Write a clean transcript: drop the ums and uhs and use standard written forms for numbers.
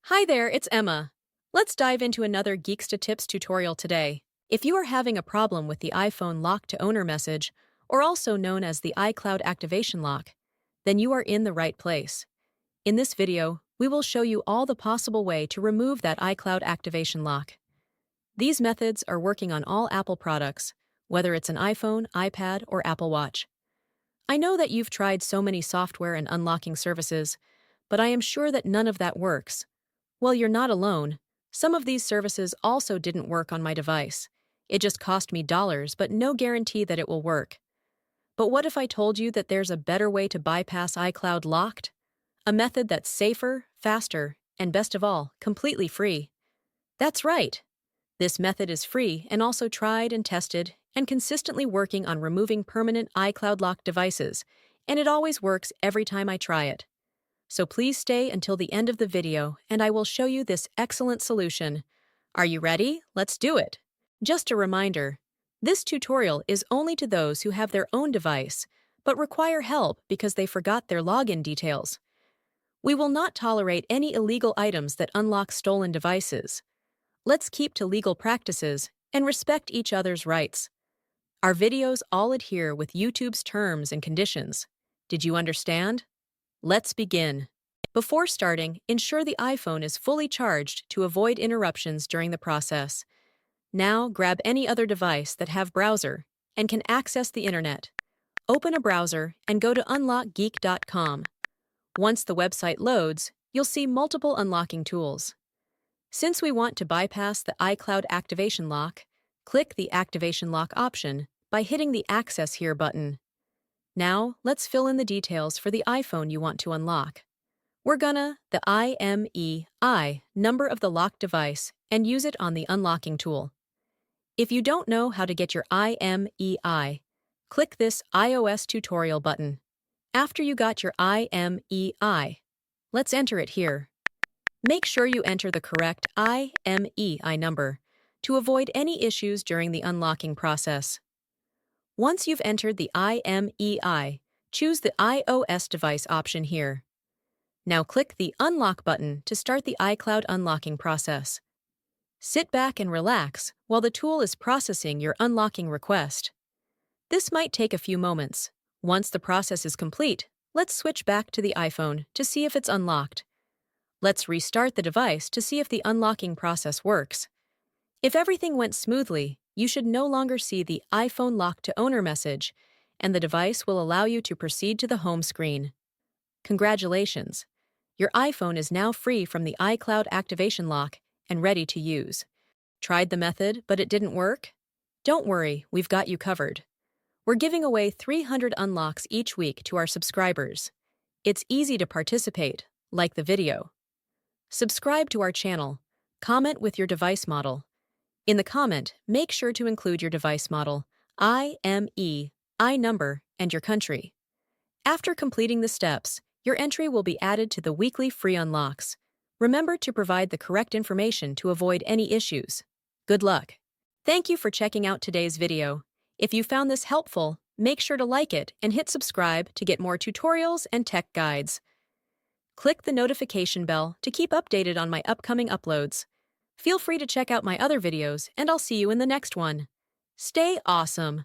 Hi there, it's Emma. Let's dive into another Geeksta Tips tutorial today. If you are having a problem with the iPhone lock to owner message, or also known as the iCloud activation lock, then you are in the right place. In this video, we will show you all the possible way to remove that iCloud activation lock. These methods are working on all Apple products, whether it's an iPhone, iPad, or Apple Watch. I know that you've tried so many software and unlocking services, but I am sure that none of that works. Well, you're not alone. Some of these services also didn't work on my device. It just cost me dollars, but no guarantee that it will work. But what if I told you that there's a better way to bypass iCloud locked? A method that's safer, faster, and best of all, completely free. That's right. This method is free and also tried and tested and consistently working on removing permanent iCloud locked devices, and it always works every time I try it. So please stay until the end of the video and I will show you this excellent solution. Are you ready? Let's do it! Just a reminder, this tutorial is only to those who have their own device, but require help because they forgot their login details. We will not tolerate any illegal items that unlock stolen devices. Let's keep to legal practices and respect each other's rights. Our videos all adhere with YouTube's terms and conditions. Did you understand? Let's begin. Before starting, ensure the iPhone is fully charged to avoid interruptions during the process. Now, grab any other device that have browser and can access the internet. Open a browser and go to unlockgeek.com. Once the website loads, you'll see multiple unlocking tools. Since we want to bypass the iCloud activation lock, click the Activation Lock option by hitting the Access Here button. Now, let's fill in the details for the iPhone you want to unlock. We're gonna the IMEI number of the locked device and use it on the unlocking tool. If you don't know how to get your IMEI, click this iOS tutorial button. After you got your IMEI, let's enter it here. Make sure you enter the correct IMEI number to avoid any issues during the unlocking process. Once you've entered the IMEI, choose the iOS device option here. Now click the Unlock button to start the iCloud unlocking process. Sit back and relax while the tool is processing your unlocking request. This might take a few moments. Once the process is complete, let's switch back to the iPhone to see if it's unlocked. Let's restart the device to see if the unlocking process works. If everything went smoothly, you should no longer see the iPhone lock to owner message, and the device will allow you to proceed to the home screen. Congratulations! Your iPhone is now free from the iCloud activation lock and ready to use. Tried the method, but it didn't work? Don't worry, we've got you covered. We're giving away 300 unlocks each week to our subscribers. It's easy to participate, like the video. Subscribe to our channel. Comment with your device model. In the comment, make sure to include your device model, IMEI number, and your country. After completing the steps, your entry will be added to the weekly free unlocks. Remember to provide the correct information to avoid any issues. Good luck! Thank you for checking out today's video. If you found this helpful, make sure to like it and hit subscribe to get more tutorials and tech guides. Click the notification bell to keep updated on my upcoming uploads. Feel free to check out my other videos, and I'll see you in the next one. Stay awesome!